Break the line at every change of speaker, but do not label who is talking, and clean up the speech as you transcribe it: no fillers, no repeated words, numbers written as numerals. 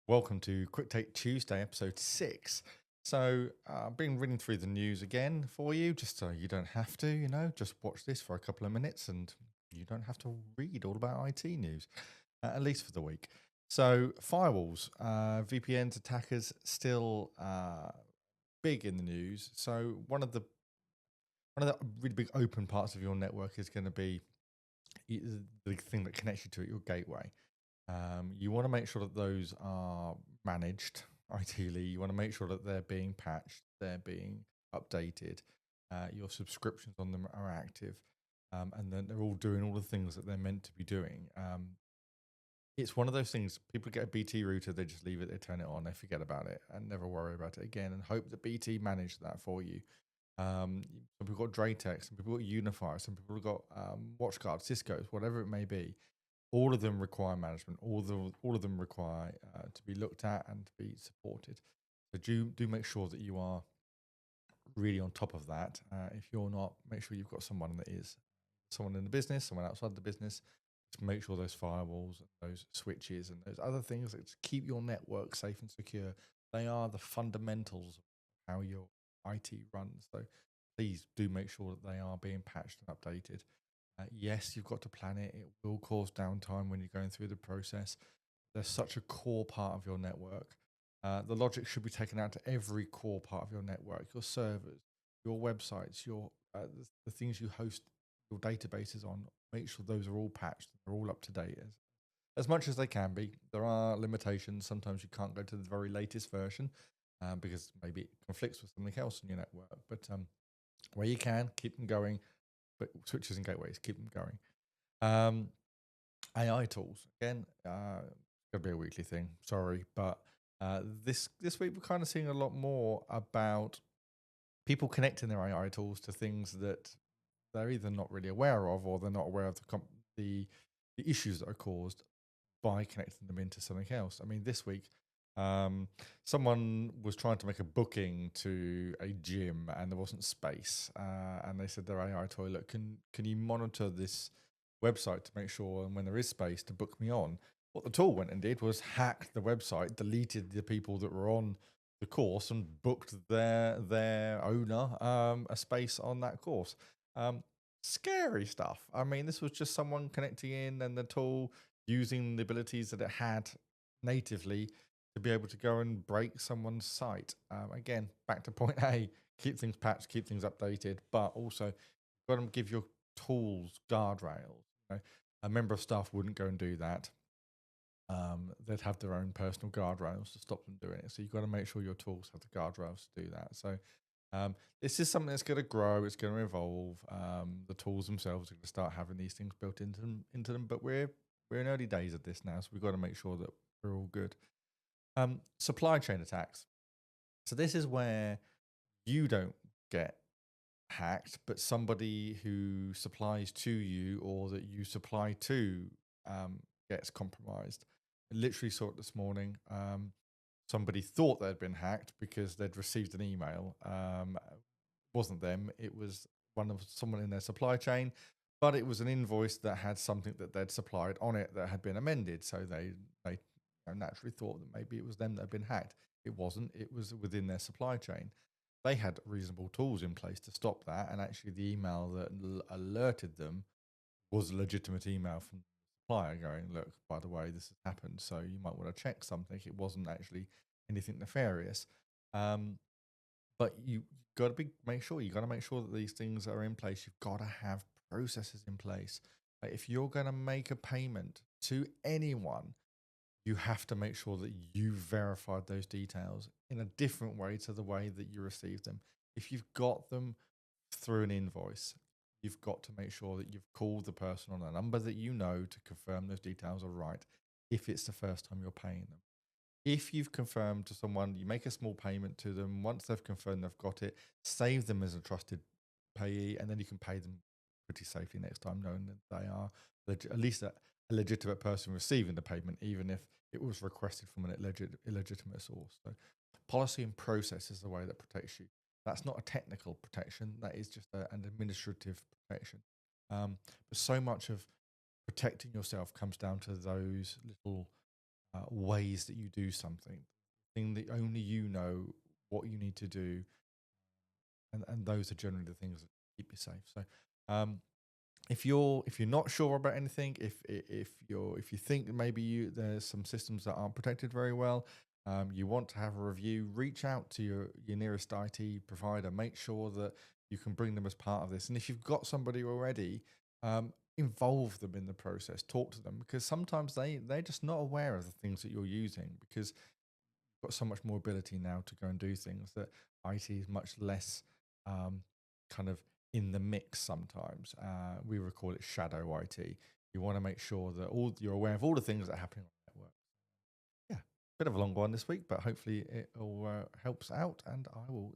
Welcome to Quick Take Tuesday, episode 6. So, I've been reading through the news again for you, just so you don't have to, just watch this for a couple of minutes and you don't have to read all about IT news, at least for the week. So, firewalls, VPNs, attackers still big in the news. So, one of the really big open parts of your network is going to be the thing that connects you to it, your gateway. You want to make sure that those are managed. Ideally, you want to make sure that they're being patched, they're being updated, your subscriptions on them are active, and then they're all doing all the things that they're meant to be doing. It's one of those things. People get a BT router, they just leave it, they turn it on, they forget about it, and never worry about it again, and hope that BT managed that for you. Some people got Dratex, some people got Unify, some people have got WatchGuard, Cisco's, whatever it may be. All of them require management. All of them require to be looked at and to be supported. So do make sure that you are really on top of that. If you're not, make sure you've got someone that is, someone in the business, someone outside the business. Just make sure those firewalls, those switches, and those other things that keep your network safe and secure. They are the fundamentals of how your IT runs. So please do make sure that they are being patched and updated. Yes, you've got to plan it. It will cause downtime when you're going through the process. They're such a core part of your network. The logic should be taken out to every core part of your network, your servers, your websites, the things you host your databases on. Make sure those are all patched, they're all up to date as much as they can be. There are limitations. Sometimes you can't go to the very latest version because maybe it conflicts with something else in your network. But where you can, keep them going. But switches and gateways, keep them going. AI tools, again, gonna be a weekly thing. Sorry, but this week we're kind of seeing a lot more about people connecting their AI tools to things that they're either not really aware of, or they're not aware of the issues that are caused by connecting them into something else. I mean, this week, someone was trying to make a booking to a gym and there wasn't space, and they said their AI toilet, can you monitor this website to make sure, and when there is space, to book me on? What the tool went and did was hacked the website, deleted the people that were on the course, and booked their owner a space on that course. Scary stuff. I mean, this was just someone connecting in, and the tool using the abilities that it had natively to be able to go and break someone's site. Again, back to point A, keep things patched, keep things updated, but also you've got to give your tools guardrails. A member of staff wouldn't go and do that. They'd have their own personal guardrails to stop them doing it. So you've got to make sure your tools have the guardrails to do that. So this is something that's going to grow. It's going to evolve. The tools themselves are going to start having these things built into them. But we're in early days of this now, so we've got to make sure that we're all good. Supply chain attacks. So this is where you don't get hacked, but somebody who supplies to you or that you supply to gets compromised. I literally saw it this morning. Somebody thought they'd been hacked because they'd received an email. Wasn't them. It was someone in their supply chain, but it was an invoice that had something that they'd supplied on it that had been amended. So they naturally thought that maybe it was them that had been hacked. It wasn't. It was within their supply chain. They had reasonable tools in place to stop that, and actually the email that alerted them was a legitimate email from the supplier going, look, by the way, this has happened, so you might want to check something. It wasn't actually anything nefarious. But you got to make sure that these things are in place. You've got to have processes in place. Like, if you're going to make a payment to anyone, you have to make sure that you verified those details in a different way to the way that you received them. If you've got them through an invoice, you've got to make sure that you've called the person on a number that you know to confirm those details are right, if it's the first time you're paying them. If you've confirmed to someone, you make a small payment to them. Once they've confirmed they've got it, save them as a trusted payee, and then you can pay them pretty safely next time, knowing that they are at least a legitimate person receiving the payment, even if it was requested from an illegitimate source. So policy and process is the way that protects you. That's not a technical protection. That is just an administrative protection. But so much of protecting yourself comes down to those little ways that you do something, thing that only you know what you need to do, and those are generally the things that keep you safe. So, um, if you're not sure about anything, if you think that maybe there's some systems that aren't protected very well, you want to have a review, reach out to your nearest IT provider. Make sure that you can bring them as part of this. And if you've got somebody already, involve them in the process. Talk to them, because sometimes they're just not aware of the things that you're using, because got so much more ability now to go and do things that IT is much less kind of in the mix sometimes. We would call it shadow IT. You want to make sure that you're aware of all the things that are happening on the network. Yeah, bit of a long one this week, but hopefully it all helps out, and I will